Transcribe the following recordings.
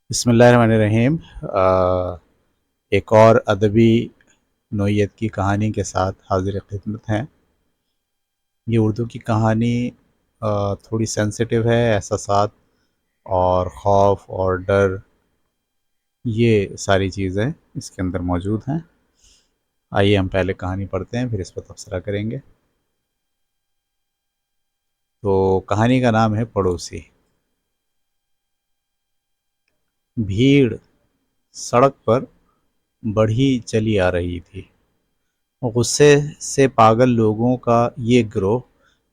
بسم اللہ الرحمن الرحیم۔ ایک اور ادبی نوعیت کی کہانی کے ساتھ حاضر خدمت ہیں۔ یہ اردو کی کہانی تھوڑی سینسیٹیو ہے۔ احساسات اور خوف اور ڈر، یہ ساری چیزیں اس کے اندر موجود ہیں۔ آئیے ہم پہلے کہانی پڑھتے ہیں، پھر اس پر تبصرہ کریں گے۔ تو کہانی کا نام ہے پڑوسی۔ بھیڑ سڑک پر بڑھی چلی آ رہی تھی۔ غصے سے پاگل لوگوں کا یہ گروہ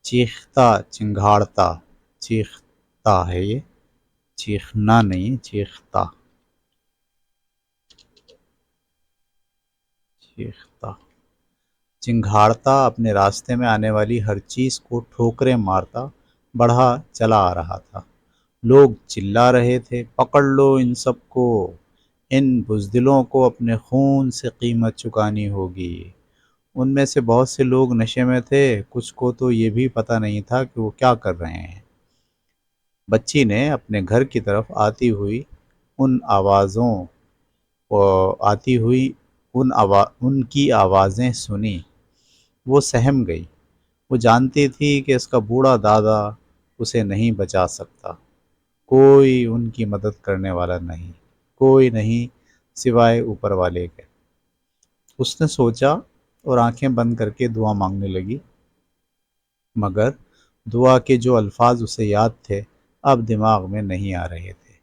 چیختا چنگھاڑتا، چیختا ہے، یہ چیخنا نہیں، چیختا چیختا چنگھاڑتا اپنے راستے میں آنے والی ہر چیز کو ٹھوکریں مارتا بڑھا چلا آ رہا تھا۔ لوگ چلا رہے تھے، پکڑ لو ان سب کو، ان بزدلوں کو اپنے خون سے قیمت چکانی ہوگی۔ ان میں سے بہت سے لوگ نشے میں تھے، کچھ کو تو یہ بھی پتہ نہیں تھا کہ وہ کیا کر رہے ہیں۔ بچی نے اپنے گھر کی طرف آتی ہوئی ان کی آوازیں سنی۔ وہ سہم گئی۔ وہ جانتی تھی کہ اس کا بوڑھا دادا اسے نہیں بچا سکتا۔ کوئی ان کی مدد کرنے والا نہیں، کوئی نہیں سوائے اوپر والے کے۔ اس نے سوچا اور آنکھیں بند کر کے دعا مانگنے لگی، مگر دعا کے جو الفاظ اسے یاد تھے اب دماغ میں نہیں آ رہے تھے۔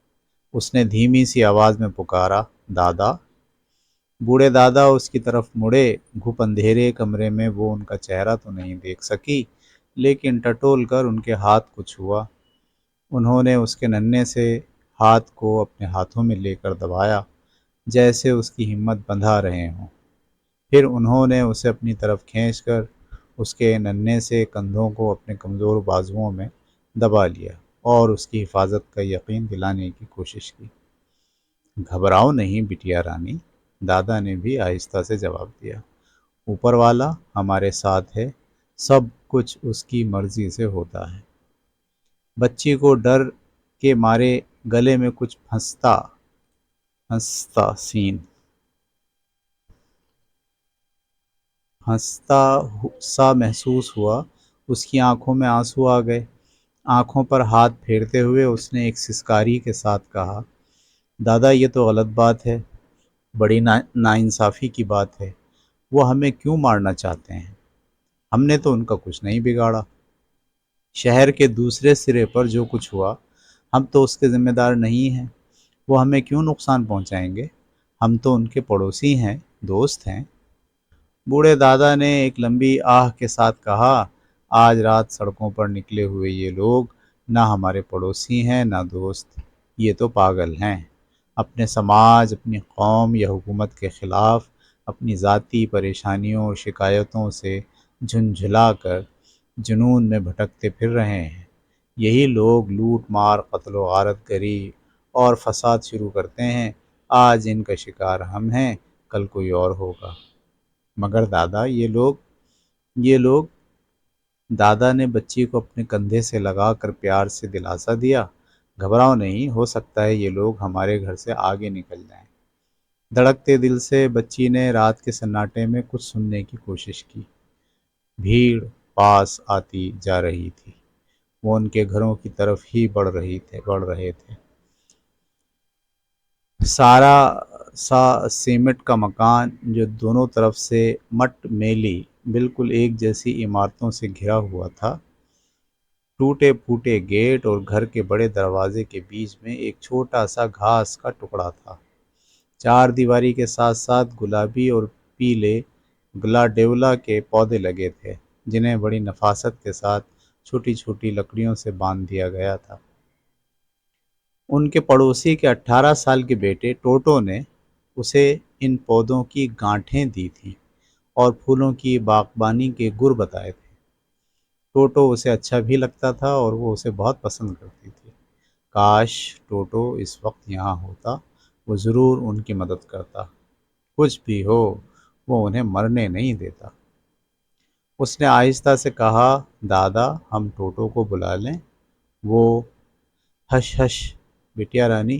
اس نے دھیمی سی آواز میں پکارا، دادا۔ بوڑھے دادا اس کی طرف مڑے۔ گھپ اندھیرے کمرے میں وہ ان کا چہرہ تو نہیں دیکھ سکی، لیکن ٹٹول کر ان کے ہاتھ کو چھوا۔ انہوں نے اس کے ننھے سے ہاتھ کو اپنے ہاتھوں میں لے کر دبایا، جیسے اس کی ہمت بندھا رہے ہوں۔ پھر انہوں نے اسے اپنی طرف کھینچ کر اس کے ننھے سے کندھوں کو اپنے کمزور بازوؤں میں دبا لیا اور اس کی حفاظت کا یقین دلانے کی کوشش کی۔ گھبراؤ نہیں بٹیا رانی، دادا نے بھی آہستہ سے جواب دیا۔ اوپر والا ہمارے ساتھ ہے، سب کچھ اس کی مرضی سے ہوتا ہے۔ بچی کو ڈر کے مارے گلے میں کچھ پھنستا سا محسوس ہوا۔ اس کی آنکھوں میں آنسو آ گئے۔ آنکھوں پر ہاتھ پھیرتے ہوئے اس نے ایک سسکاری کے ساتھ کہا، دادا یہ تو غلط بات ہے، بڑی ناانصافی کی بات ہے۔ وہ ہمیں کیوں مارنا چاہتے ہیں؟ ہم نے تو ان کا کچھ نہیں بگاڑا۔ شہر کے دوسرے سرے پر جو کچھ ہوا ہم تو اس کے ذمہ دار نہیں ہیں۔ وہ ہمیں کیوں نقصان پہنچائیں گے؟ ہم تو ان کے پڑوسی ہیں، دوست ہیں۔ بوڑھے دادا نے ایک لمبی آہ کے ساتھ کہا، آج رات سڑکوں پر نکلے ہوئے یہ لوگ نہ ہمارے پڑوسی ہیں نہ دوست، یہ تو پاگل ہیں۔ اپنے سماج، اپنی قوم یا حکومت کے خلاف اپنی ذاتی پریشانیوں اور شکایتوں سے جھنجھلا کر جنون میں بھٹکتے پھر رہے ہیں۔ یہی لوگ لوٹ مار، قتل و غارت گری اور فساد شروع کرتے ہیں۔ آج ان کا شکار ہم ہیں، کل کوئی اور ہوگا۔ مگر دادا یہ لوگ دادا نے بچی کو اپنے کندھے سے لگا کر پیار سے دلاسا دیا، گھبراؤ نہیں، ہو سکتا ہے یہ لوگ ہمارے گھر سے آگے نکل جائیں۔ دھڑکتے دل سے بچی نے رات کے سناٹے میں کچھ سننے کی کوشش کی۔ بھیڑ پاس آتی جا رہی تھی، وہ ان کے گھروں کی طرف ہی بڑھ رہے تھے۔ سارا سا سیمٹ کا مکان جو دونوں طرف سے مٹ میلی بالکل ایک جیسی عمارتوں سے گھرا ہوا تھا، ٹوٹے پھوٹے گیٹ اور گھر کے بڑے دروازے کے بیچ میں ایک چھوٹا سا گھاس کا ٹکڑا تھا۔ چار دیواری کے ساتھ ساتھ گلابی اور پیلے گلاڈیولا کے پودے لگے تھے، جنہیں بڑی نفاست کے ساتھ چھوٹی چھوٹی لکڑیوں سے باندھ دیا گیا تھا۔ ان کے پڑوسی کے 18 سال کے بیٹے ٹوٹو نے اسے ان پودوں کی گانٹھیں دی تھیں اور پھولوں کی باغبانی کے گر بتائے تھے۔ ٹوٹو اسے اچھا بھی لگتا تھا اور وہ اسے بہت پسند کرتی تھی۔ کاش ٹوٹو اس وقت یہاں ہوتا، وہ ضرور ان کی مدد کرتا۔ کچھ بھی ہو، وہ انہیں مرنے نہیں دیتا۔ اس نے آہستہ سے کہا، دادا ہم ٹوٹو کو بلا لیں۔ وہ ہش ہش بٹیا رانی،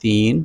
3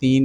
3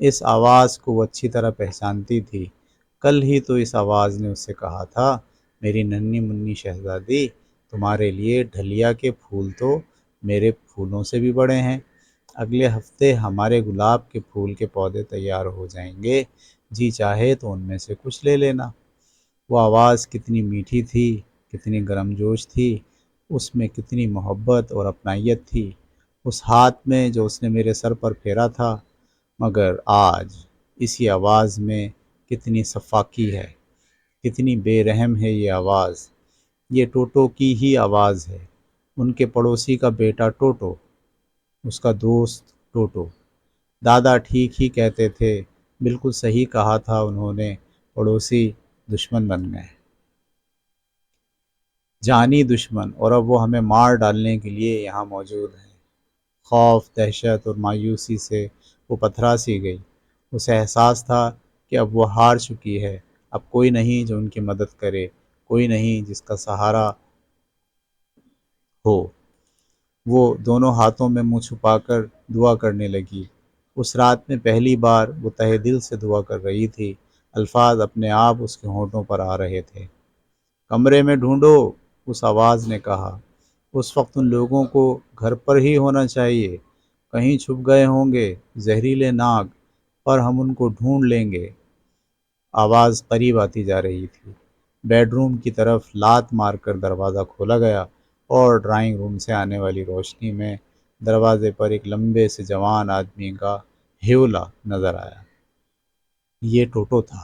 اس آواز کو وہ اچھی طرح پہچانتی تھی۔ کل ہی تو اس آواز نے اس سے کہا تھا، میری ننھی منی شہزادی، تمہارے لیے ڈھلیا کے پھول تو میرے پھولوں سے بھی بڑے ہیں۔ اگلے ہفتے ہمارے گلاب کے پھول کے پودے تیار ہو جائیں گے، جی چاہے تو ان میں سے کچھ لے لینا۔ وہ آواز کتنی میٹھی تھی، کتنی گرم جوش تھی، اس میں کتنی محبت اور اپنائیت تھی۔ اس ہاتھ میں جو اس نے میرے سر پر پھیرا تھا، مگر آج اسی آواز میں کتنی صفاکی ہے، کتنی بے رحم ہے یہ آواز۔ یہ ٹوٹو کی ہی آواز ہے، ان کے پڑوسی کا بیٹا ٹوٹو، اس کا دوست ٹوٹو۔ دادا ٹھیک ہی کہتے تھے، بالکل صحیح کہا تھا انہوں نے، پڑوسی دشمن بن گئے، جانی دشمن، اور اب وہ ہمیں مار ڈالنے کے لیے یہاں موجود ہیں۔ خوف، دہشت اور مایوسی سے وہ پتھرا سی گئی۔ اسے احساس تھا کہ اب وہ ہار چکی ہے، اب کوئی نہیں جو ان کی مدد کرے، کوئی نہیں جس کا سہارا ہو۔ وہ دونوں ہاتھوں میں منہ چھپا کر دعا کرنے لگی۔ اس رات میں پہلی بار وہ تہہ دل سے دعا کر رہی تھی، الفاظ اپنے آپ اس کے ہونٹوں پر آ رہے تھے۔ کمرے میں ڈھونڈو، اس آواز نے کہا، اس وقت ان لوگوں کو گھر پر ہی ہونا چاہیے، کہیں چھپ گئے ہوں گے زہریلے ناگ، پر ہم ان کو ڈھونڈ لیں گے۔ آواز قریب آتی جا رہی تھی۔ بیڈ روم کی طرف لات مار کر دروازہ کھولا گیا اور ڈرائنگ روم سے آنے والی روشنی میں دروازے پر ایک لمبے سے جوان آدمی کا ہیولا نظر آیا۔ یہ ٹوٹو تھا،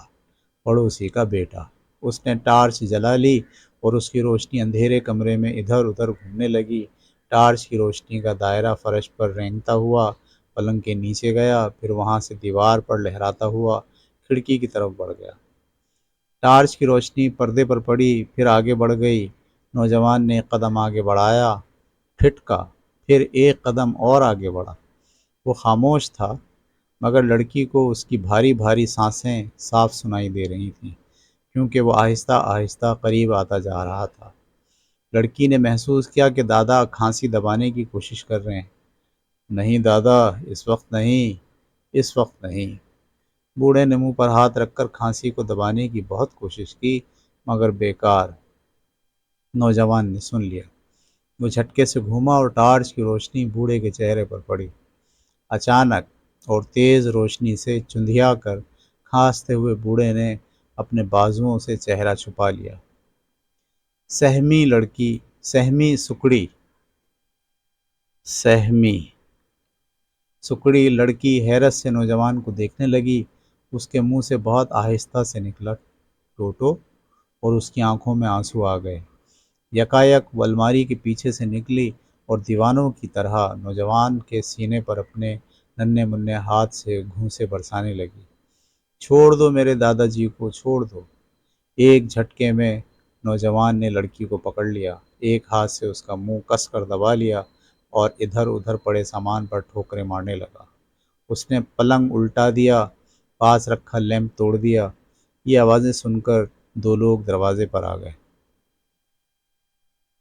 پڑوسی کا بیٹا۔ اس نے ٹارچ جلا لی اور اس کی روشنی اندھیرے کمرے میں ادھر ادھر گھومنے لگی۔ ٹارچ کی روشنی کا دائرہ فرش پر رینگتا ہوا پلنگ کے نیچے گیا، پھر وہاں سے دیوار پر لہراتا ہوا کھڑکی کی طرف بڑھ گیا۔ ٹارچ کی روشنی پردے پر پڑی، پھر آگے بڑھ گئی۔ نوجوان نے ایک قدم آگے بڑھایا، ٹھٹکا، پھر ایک قدم اور آگے بڑھا۔ وہ خاموش تھا، مگر لڑکی کو اس کی بھاری بھاری سانسیں صاف سنائی دے رہی تھیں، کیونکہ وہ آہستہ آہستہ قریب آتا جا رہا تھا۔ لڑکی نے محسوس کیا کہ دادا کھانسی دبانے کی کوشش کر رہے ہیں۔ نہیں دادا، اس وقت نہیں، اس وقت نہیں۔ بوڑھے نے منہ پر ہاتھ رکھ کر کھانسی کو دبانے کی بہت کوشش کی، مگر بیکار۔ نوجوان نے سن لیا۔ وہ جھٹکے سے گھوما اور ٹارچ کی روشنی بوڑھے کے چہرے پر پڑی۔ اچانک اور تیز روشنی سے چندھیا کر کھانستے ہوئے بوڑھے نے اپنے بازوؤں سے چہرہ چھپا لیا۔ سہمی لڑکی، سہمی سکڑی، سہمی سکڑی لڑکی حیرت سے نوجوان کو دیکھنے لگی۔ اس کے منہ سے بہت آہستہ سے نکلا، ٹوٹو، اور اس کی آنکھوں میں آنسو آ گئے۔ یکایک وہ الماری کے پیچھے سے نکلی اور دیوانوں کی طرح نوجوان کے سینے پر اپنے ننھے منھے ہاتھ سے گھونسے برسانے لگی۔ چھوڑ دو میرے دادا جی کو، چھوڑ دو۔ ایک جھٹکے میں نوجوان نے لڑکی کو پکڑ لیا، ایک ہاتھ سے اس کا منہ کس کر دبا لیا اور ادھر ادھر پڑے سامان پر ٹھوکریں مارنے لگا۔ اس نے پلنگ الٹا دیا، پاس رکھا لیمپ توڑ دیا۔ یہ آوازیں سن کر دو لوگ دروازے پر آ گئے۔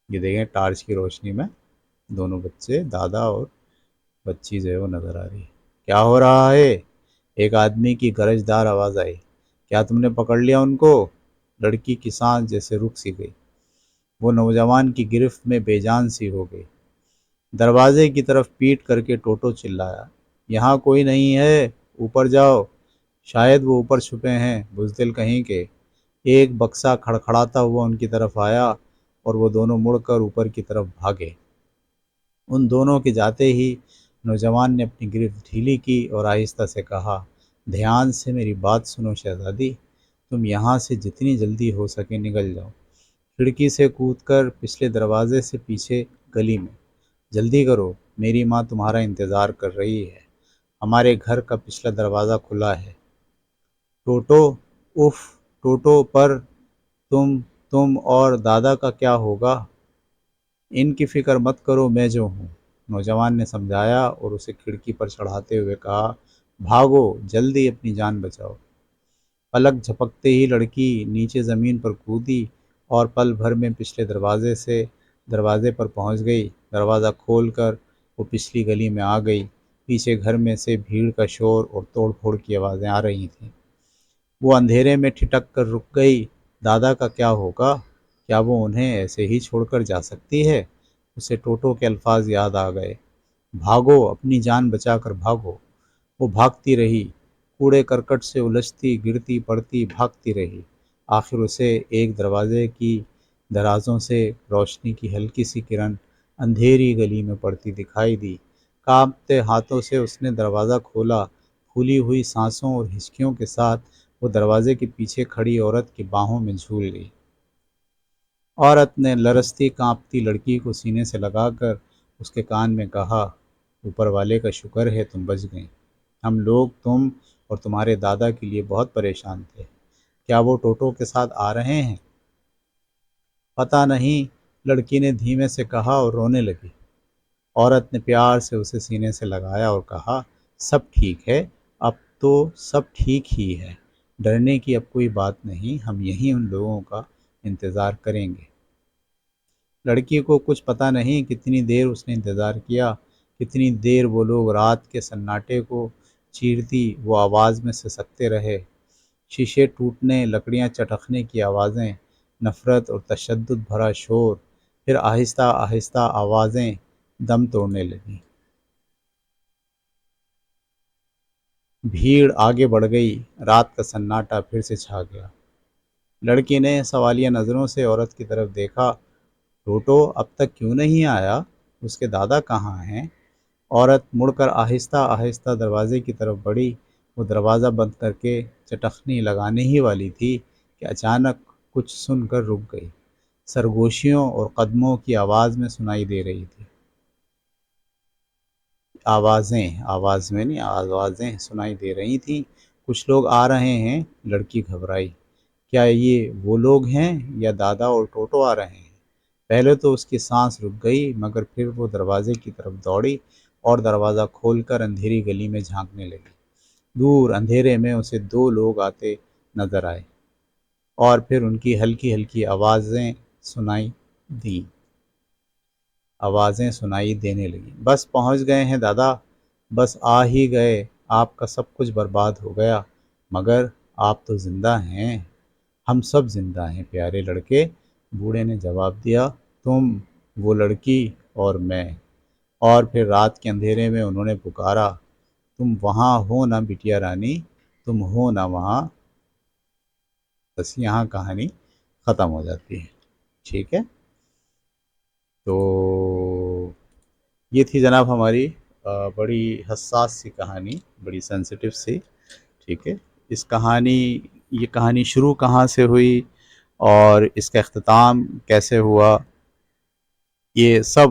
یہ دیکھیں ٹارچ کی روشنی میں دونوں بچے، دادا اور بچی جو ہے وہ نظر آ رہی ہے۔ کیا ہو رہا ہے؟ ایک آدمی کی گرجدار آواز آئی۔ کیا تم نے پکڑ لیا ان کو؟ لڑکی کی سانس جیسے رک سی گئی، وہ نوجوان کی گرفت میں بے جان سی ہو گئی۔ دروازے کی طرف پیٹ کر کے ٹوٹو چلایا، یہاں کوئی نہیں ہے، اوپر جاؤ، شاید وہ اوپر چھپے ہیں، بزدل کہیں کے۔ ایک بکسا کھڑکھڑاتا ہوا ان کی طرف آیا اور وہ دونوں مڑ کر اوپر کی طرف بھاگے۔ ان دونوں کے جاتے ہی نوجوان نے اپنی گرفت ڈھیلی کی اور آہستہ سے کہا، دھیان سے میری بات سنو شہزادی، تم یہاں سے جتنی جلدی ہو سکے نکل جاؤ، کھڑکی سے کود کر پچھلے دروازے سے پیچھے گلی میں، جلدی کرو، میری ماں تمہارا انتظار کر رہی ہے، ہمارے گھر کا پچھلا دروازہ کھلا ہے۔ ٹوٹو، اف، ٹوٹو، پر تم اور دادا کا کیا ہوگا؟ ان کی فکر مت کرو، میں جو ہوں، نوجوان نے سمجھایا اور اسے کھڑکی پر چڑھاتے ہوئے کہا، بھاگو، جلدی اپنی جان بچاؤ۔ پلک جھپکتے ہی لڑکی نیچے زمین پر کودی اور پل بھر میں پچھلے دروازے سے دروازے پر پہنچ گئی۔ دروازہ کھول کر وہ پچھلی گلی میں آ گئی۔ پیچھے گھر میں سے بھیڑ کا شور اور توڑ پھوڑ کی آوازیں آ رہی تھیں۔ وہ اندھیرے میں ٹھٹک کر رک گئی۔ دادا کا کیا ہوگا؟ کیا وہ انہیں ایسے ہی چھوڑ کر جا سکتی ہے؟ اسے ٹوٹو کے الفاظ یاد آ گئے، بھاگو، اپنی جان بچا کر بھاگو۔ وہ بھاگتی رہی، کوڑے کرکٹ سے الجھتی، گرتی پڑتی بھاگتی رہی۔ آخر اسے ایک دروازے کی درازوں سے روشنی کی ہلکی سی کرن اندھیری گلی میں پڑتی دکھائی دی۔ کانپتے ہاتھوں سے اس نے دروازہ کھولا۔ پھولی ہوئی سانسوں اور ہچکیوں کے ساتھ وہ دروازے کے پیچھے کھڑی عورت کی باہوں میں جھول گئی۔ عورت نے لرزتی کانپتی لڑکی کو سینے سے لگا کر اس کے کان میں کہا، اوپر والے کا شکر ہے تم بچ گئیں۔ ہم لوگ تم اور تمہارے دادا کے لیے بہت پریشان تھے۔ کیا وہ ٹوٹو کے ساتھ آ رہے ہیں؟ پتہ نہیں، لڑکی نے دھیمے سے کہا اور رونے لگی۔ عورت نے پیار سے اسے سینے سے لگایا اور کہا، سب ٹھیک ہے، اب تو سب ٹھیک ہی ہے، ڈرنے کی اب کوئی بات نہیں، ہم یہیں ان لوگوں کا انتظار کریں گے۔ لڑکی کو کچھ پتہ نہیں کتنی دیر اس نے انتظار کیا، کتنی دیر وہ لوگ رات کے سناٹے کو چیرتی وہ آواز میں سسکتے رہے۔ شیشے ٹوٹنے، لکڑیاں چٹکنے کی آوازیں، نفرت اور تشدد بھرا شور، پھر آہستہ آہستہ آوازیں دم توڑنے لگیں۔ بھیڑ آگے بڑھ گئی، رات کا سناٹا پھر سے چھا گیا۔ لڑکی نے سوالیہ نظروں سے عورت کی طرف دیکھا، ٹوٹو اب تک کیوں نہیں آیا؟ اس کے دادا کہاں ہیں؟ عورت مڑ کر آہستہ آہستہ دروازے کی طرف بڑھی۔ وہ دروازہ بند کر کے چٹخنی لگانے ہی والی تھی کہ اچانک کچھ سن کر رک گئی۔ سرگوشیوں اور قدموں کی آواز میں سنائی دے رہی تھی۔ آواز میں نہیں، آوازیں سنائی دے رہی تھیں۔ کچھ لوگ آ رہے ہیں، لڑکی گھبرائی۔ کیا یہ وہ لوگ ہیں یا دادا اور ٹوٹو آ رہے ہیں؟ پہلے تو اس کی سانس رک گئی، مگر پھر وہ دروازے کی طرف دوڑی اور دروازہ کھول کر اندھیری گلی میں جھانکنے لگی۔ دور اندھیرے میں اسے دو لوگ آتے نظر آئے اور پھر ان کی ہلکی ہلکی آوازیں سنائی دینے لگیں۔ بس پہنچ گئے ہیں دادا، بس آ ہی گئے، آپ کا سب کچھ برباد ہو گیا، مگر آپ تو زندہ ہیں۔ ہم سب زندہ ہیں پیارے لڑکے، بوڑھے نے جواب دیا، تم، وہ لڑکی اور میں۔ اور پھر رات کے اندھیرے میں انہوں نے پکارا، تم وہاں ہو نا بٹیا رانی، تم ہو نا وہاں؟ بس یہاں کہانی ختم ہو جاتی ہے۔ ٹھیک ہے، تو یہ تھی جناب ہماری بڑی حساس سی کہانی، بڑی سینسیٹیو سی۔ ٹھیک ہے، یہ کہانی شروع کہاں سے ہوئی اور اس کا اختتام کیسے ہوا، یہ سب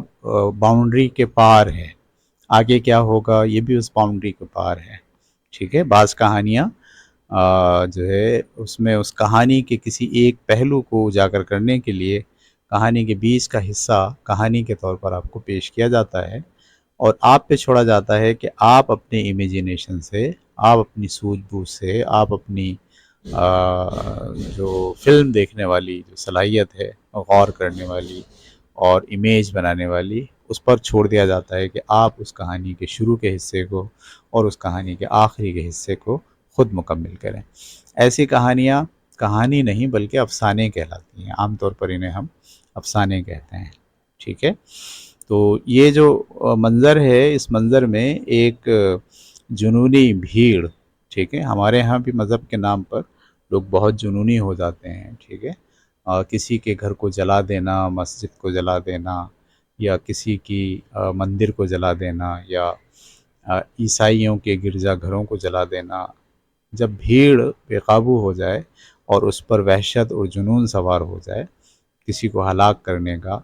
باؤنڈری کے پار ہے۔ آگے کیا ہوگا یہ بھی اس باؤنڈری کے پار ہے۔ ٹھیک ہے، بعض کہانیاں جو ہے اس میں اس کہانی کے کسی ایک پہلو کو اجاگر کرنے کے لیے کہانی کے بیچ کا حصہ کہانی کے طور پر آپ کو پیش کیا جاتا ہے، اور آپ پہ چھوڑا جاتا ہے کہ آپ اپنے امیجینیشن سے، آپ اپنی سوجھ بوجھ سے، آپ اپنی جو فلم دیکھنے والی جو صلاحیت ہے، غور کرنے والی اور امیج بنانے والی، اس پر چھوڑ دیا جاتا ہے کہ آپ اس کہانی کے شروع کے حصے کو اور اس کہانی کے آخری کے حصے کو خود مکمل کریں۔ ایسی کہانیاں کہانی نہیں بلکہ افسانے کہلاتی ہیں، عام طور پر انہیں ہم افسانے کہتے ہیں۔ ٹھیک ہے، تو یہ جو منظر ہے، اس منظر میں ایک جنونی بھیڑ، ٹھیک ہے، ہمارے ہاں بھی مذہب کے نام پر لوگ بہت جنونی ہو جاتے ہیں، ٹھیک ہے، کسی کے گھر کو جلا دینا، مسجد کو جلا دینا، یا کسی کی مندر کو جلا دینا، یا عیسائیوں کے گرجا گھروں کو جلا دینا۔ جب بھیڑ بے قابو ہو جائے اور اس پر وحشت اور جنون سوار ہو جائے کسی کو ہلاک کرنے کا،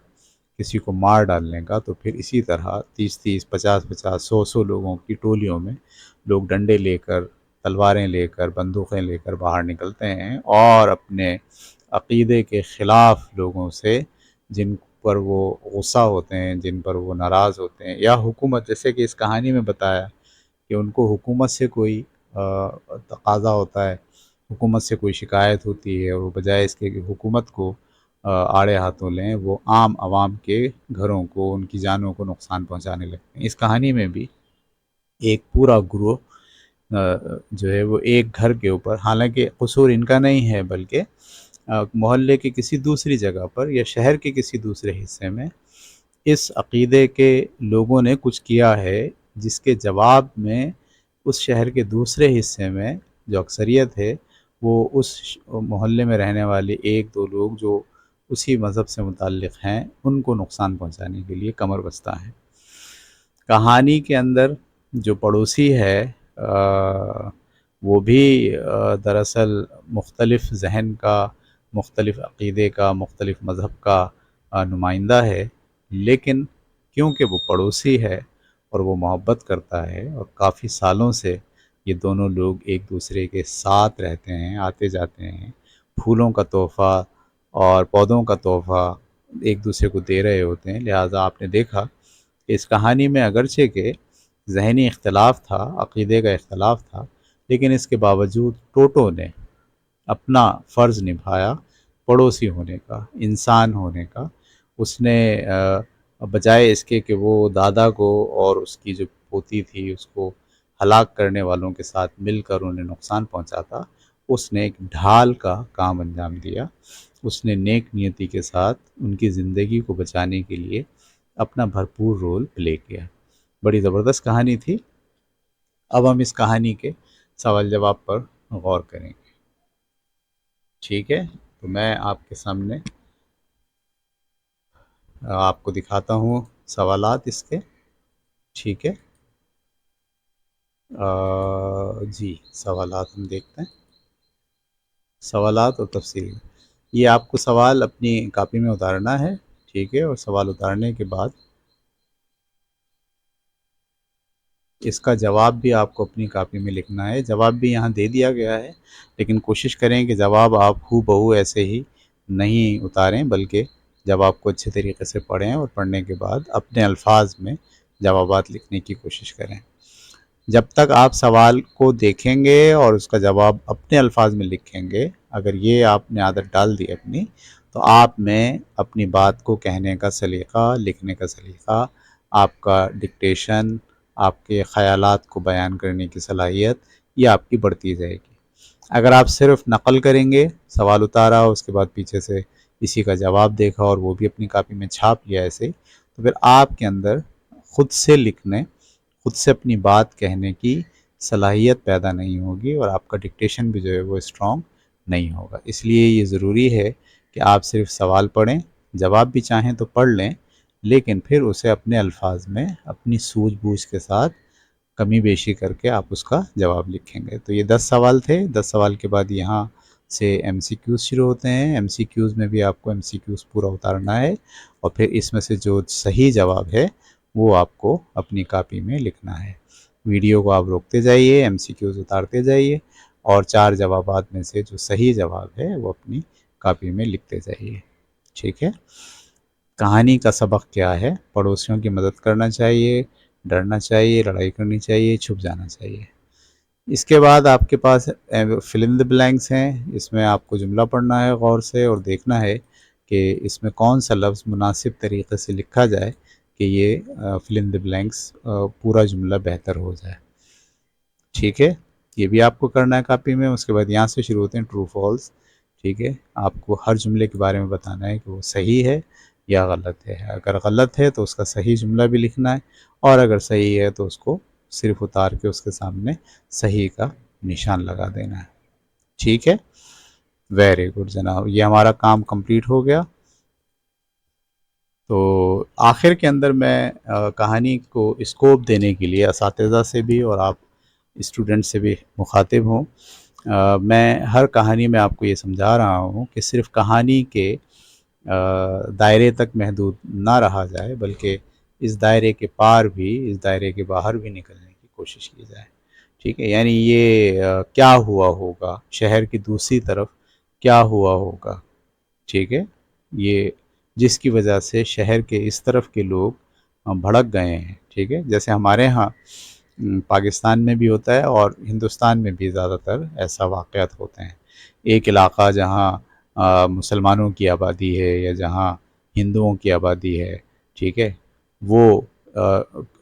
کسی کو مار ڈالنے کا، تو پھر اسی طرح 30 50 50 100 لوگوں کی ٹولیوں میں لوگ ڈنڈے لے کر، تلواریں لے کر، بندوقیں لے کر باہر نکلتے ہیں اور اپنے عقیدے کے خلاف لوگوں سے، جن پر وہ غصہ ہوتے ہیں، جن پر وہ ناراض ہوتے ہیں، یا حکومت، جیسے کہ اس کہانی میں بتایا کہ ان کو حکومت سے کوئی تقاضا ہوتا ہے، حکومت سے کوئی شکایت ہوتی ہے، اور وہ بجائے اس کے کہ حکومت کو آڑے ہاتھوں لیں، وہ عام عوام کے گھروں کو، ان کی جانوں کو نقصان پہنچانے لگتے ہیں۔ اس کہانی میں بھی ایک پورا گروہ جو ہے وہ ایک گھر کے اوپر، حالانکہ قصور ان کا نہیں ہے بلکہ محلے کے کسی دوسری جگہ پر یا شہر کے کسی دوسرے حصے میں اس عقیدے کے لوگوں نے کچھ کیا ہے، جس کے جواب میں اس شہر کے دوسرے حصے میں جو اکثریت ہے وہ اس محلے میں رہنے والے ایک دو لوگ جو اسی مذہب سے متعلق ہیں ان کو نقصان پہنچانے کے لیے کمر بستہ ہیں۔ کہانی کے اندر جو پڑوسی ہے وہ بھی دراصل مختلف ذہن کا، مختلف عقیدے کا، مختلف مذہب کا نمائندہ ہے، لیکن کیونکہ وہ پڑوسی ہے اور وہ محبت کرتا ہے اور کافی سالوں سے یہ دونوں لوگ ایک دوسرے کے ساتھ رہتے ہیں، آتے جاتے ہیں، پھولوں کا تحفہ اور پودوں کا تحفہ ایک دوسرے کو دے رہے ہوتے ہیں، لہٰذا آپ نے دیکھا کہ اس کہانی میں اگرچہ کہ ذہنی اختلاف تھا، عقیدے کا اختلاف تھا، لیکن اس کے باوجود ٹوٹو نے اپنا فرض نبھایا پڑوسی ہونے کا، انسان ہونے کا۔ اس نے بجائے اس کے کہ وہ دادا کو اور اس کی جو پوتی تھی اس کو ہلاک کرنے والوں کے ساتھ مل کر انہیں نقصان پہنچاتا، اس نے ایک ڈھال کا کام انجام دیا۔ اس نے نیک نیتی کے ساتھ ان کی زندگی کو بچانے کے لیے اپنا بھرپور رول پلے کیا۔ بڑی زبردست کہانی تھی۔ اب ہم اس کہانی کے سوال جواب پر غور کریں گے، ٹھیک ہے؟ تو میں آپ کے سامنے آپ کو دکھاتا ہوں سوالات اس کے، ٹھیک ہے؟ جی سوالات ہم دیکھتے ہیں، سوالات اور تفصیل۔ یہ آپ کو سوال اپنی کاپی میں اتارنا ہے، ٹھیک ہے؟ اور سوال اتارنے کے بعد اس کا جواب بھی آپ کو اپنی کاپی میں لکھنا ہے۔ جواب بھی یہاں دے دیا گیا ہے، لیکن کوشش کریں کہ جواب آپ ہو بہو ایسے ہی نہیں اتاریں، بلکہ جواب کو اچھے طریقے سے پڑھیں اور پڑھنے کے بعد اپنے الفاظ میں جوابات لکھنے کی کوشش کریں۔ جب تک آپ سوال کو دیکھیں گے اور اس کا جواب اپنے الفاظ میں لکھیں گے، اگر یہ آپ نے عادت ڈال دی اپنی، تو آپ میں اپنی بات کو کہنے کا سلیقہ، لکھنے کا سلیقہ، آپ کا ڈکٹیشن، آپ کے خیالات کو بیان کرنے کی صلاحیت یہ آپ کی بڑھتی جائے گی۔ اگر آپ صرف نقل کریں گے، سوال اتارا اس کے بعد پیچھے سے اسی کا جواب دیکھا اور وہ بھی اپنی کاپی میں چھاپ لیا ایسے، تو پھر آپ کے اندر خود سے لکھنے، خود سے اپنی بات کہنے کی صلاحیت پیدا نہیں ہوگی اور آپ کا ڈکٹیشن بھی جو ہے وہ اسٹرانگ نہیں ہوگا۔ اس لیے یہ ضروری ہے کہ آپ صرف سوال پڑھیں، جواب بھی چاہیں تو پڑھ لیں، لیکن پھر اسے اپنے الفاظ میں اپنی سوجھ بوجھ کے ساتھ کمی بیشی کر کے آپ اس کا جواب لکھیں گے۔ تو یہ 10 سوال تھے۔ 10 سوال کے بعد یہاں سے ایم سی کیوز شروع ہوتے ہیں۔ ایم سی کیوز میں بھی آپ کو ایم سی کیوز پورا اتارنا ہے اور پھر اس میں سے جو صحیح جواب ہے وہ آپ کو اپنی کاپی میں لکھنا ہے۔ ویڈیو کو آپ روکتے جائیے، ایم سی کیوز اتارتے جائیے اور 4 جوابات میں سے جو صحیح جواب ہے وہ اپنی کاپی میں لکھتے جائیے، ٹھیک ہے؟ کہانی کا سبق کیا ہے؟ پڑوسیوں کی مدد کرنا چاہیے، ڈرنا چاہیے، لڑائی کرنی چاہیے، چھپ جانا چاہیے۔ اس کے بعد آپ کے پاس فل ان دی بلینکس ہیں۔ اس میں آپ کو جملہ پڑھنا ہے غور سے اور دیکھنا ہے کہ اس میں کون سا لفظ مناسب طریقے سے لکھا جائے کہ یہ فل ان دی بلینکس پورا جملہ بہتر ہو جائے، ٹھیک ہے؟ یہ بھی آپ کو کرنا ہے کاپی میں۔ اس کے بعد یہاں سے شروع ہوتے ہیں ٹرو فالس، ٹھیک ہے؟ آپ کو ہر جملے کے بارے میں بتانا ہے کہ وہ صحیح ہے یا غلط ہے۔ اگر غلط ہے تو اس کا صحیح جملہ بھی لکھنا ہے، اور اگر صحیح ہے تو اس کو صرف اتار کے اس کے سامنے صحیح کا نشان لگا دینا ہے، ٹھیک ہے؟ ویری گڈ جناب، یہ ہمارا کام کمپلیٹ ہو گیا۔ تو آخر کے اندر میں کہانی کو اسکوپ دینے کے لیے اساتذہ سے بھی اور آپ اسٹوڈنٹ سے بھی مخاطب ہوں، میں ہر کہانی میں آپ کو یہ سمجھا رہا ہوں کہ صرف کہانی کے دائرے تک محدود نہ رہا جائے، بلکہ اس دائرے کے پار بھی، اس دائرے کے باہر بھی نکلنے کی کوشش کی جائے، ٹھیک ہے؟ یعنی یہ کیا ہوا ہوگا، شہر کی دوسری طرف کیا ہوا ہوگا، ٹھیک ہے؟ یہ جس کی وجہ سے شہر کے اس طرف کے لوگ بھڑک گئے ہیں، ٹھیک ہے؟ جیسے ہمارے ہاں پاکستان میں بھی ہوتا ہے اور ہندوستان میں بھی زیادہ تر ایسا واقعات ہوتے ہیں۔ ایک علاقہ جہاں مسلمانوں کی آبادی ہے یا جہاں ہندوؤں کی آبادی ہے، ٹھیک ہے، وہ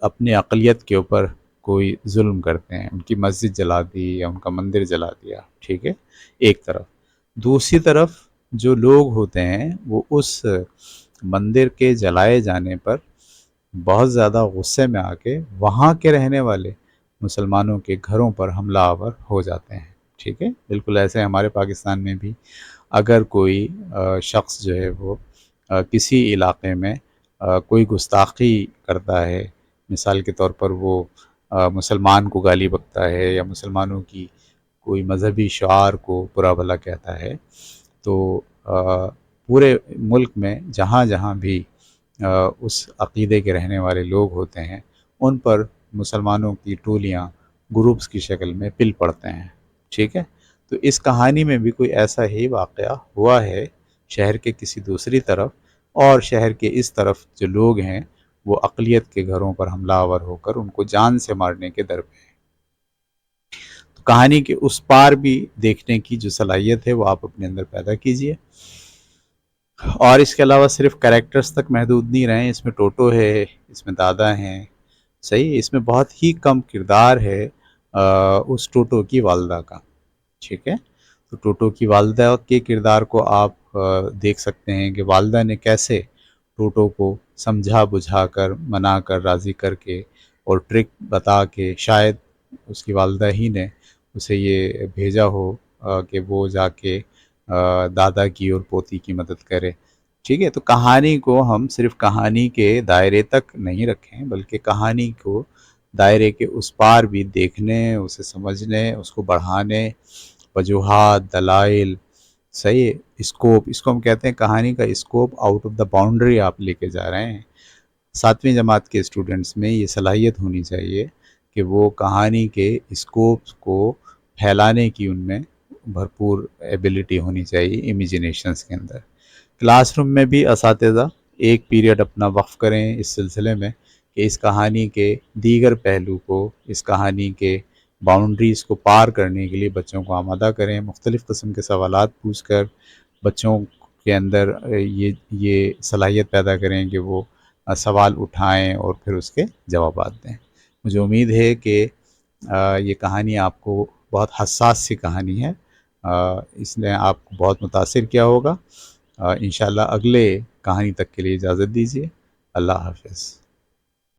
اپنے اقلیت کے اوپر کوئی ظلم کرتے ہیں، ان کی مسجد جلا دی یا ان کا مندر جلا دیا، ٹھیک ہے، ایک طرف۔ دوسری طرف جو لوگ ہوتے ہیں وہ اس مندر کے جلائے جانے پر بہت زیادہ غصے میں آ کے وہاں کے رہنے والے مسلمانوں کے گھروں پر حملہ آور ہو جاتے ہیں، ٹھیک ہے۔ بالکل ایسے ہمارے پاکستان میں بھی اگر کوئی شخص جو ہے وہ کسی علاقے میں کوئی گستاخی کرتا ہے، مثال کے طور پر وہ مسلمان کو گالی بکتا ہے یا مسلمانوں کی کوئی مذہبی شعار کو برا بھلا کہتا ہے، تو پورے ملک میں جہاں جہاں بھی اس عقیدے کے رہنے والے لوگ ہوتے ہیں ان پر مسلمانوں کی ٹولیاں گروپس کی شکل میں پل پڑتے ہیں، ٹھیک ہے۔ تو اس کہانی میں بھی کوئی ایسا ہی واقعہ ہوا ہے شہر کے کسی دوسری طرف، اور شہر کے اس طرف جو لوگ ہیں وہ اقلیت کے گھروں پر حملہ آور ہو کر ان کو جان سے مارنے کے در پہ ہیں۔ تو کہانی کے اس پار بھی دیکھنے کی جو صلاحیت ہے وہ آپ اپنے اندر پیدا کیجئے، اور اس کے علاوہ صرف کریکٹرز تک محدود نہیں رہیں۔ اس میں ٹوٹو ہے، اس میں دادا ہیں، صحیح، اس میں بہت ہی کم کردار ہے اس ٹوٹو کی والدہ کا، ٹھیک ہے۔ تو ٹوٹو کی والدہ کے کردار کو آپ دیکھ سکتے ہیں کہ والدہ نے کیسے ٹوٹو کو سمجھا بجھا کر، منا کر، راضی کر کے اور ٹرک بتا کے، شاید اس کی والدہ ہی نے اسے یہ بھیجا ہو کہ وہ جا کے دادا کی اور پوتی کی مدد کرے، ٹھیک ہے۔ تو کہانی کو ہم صرف کہانی کے دائرے تک نہیں رکھیں، بلکہ کہانی کو دائرے کے اس پار بھی دیکھنے، اسے سمجھنے، اس کو بڑھانے، وجوہات، دلائل، صحیح، اسکوپ، اس کو ہم کہتے ہیں کہانی کا scope out of the boundary آپ لے کے جا رہے ہیں۔ 7ویں جماعت کے اسٹوڈنٹس میں یہ صلاحیت ہونی چاہیے کہ وہ کہانی کے اسکوپ کو پھیلانے کی ان میں بھرپور ایبیلٹی ہونی چاہیے امیجنیشنز کے اندر۔ کلاس روم میں بھی اساتذہ ایک پیریڈ اپنا وقف کریں اس سلسلے میں کہ اس کہانی کے دیگر پہلو کو، اس کہانی کے باؤنڈریز کو پار کرنے کے لیے بچوں کو آمادہ کریں، مختلف قسم کے سوالات پوچھ کر بچوں کے اندر یہ صلاحیت پیدا کریں کہ وہ سوال اٹھائیں اور پھر اس کے جوابات دیں۔ مجھے امید ہے کہ یہ کہانی آپ کو بہت حساس سی کہانی ہے، اس نے آپ کو بہت متاثر کیا ہوگا۔ انشاءاللہ اگلے کہانی تک کے لیے اجازت دیجیے۔ اللہ حافظ۔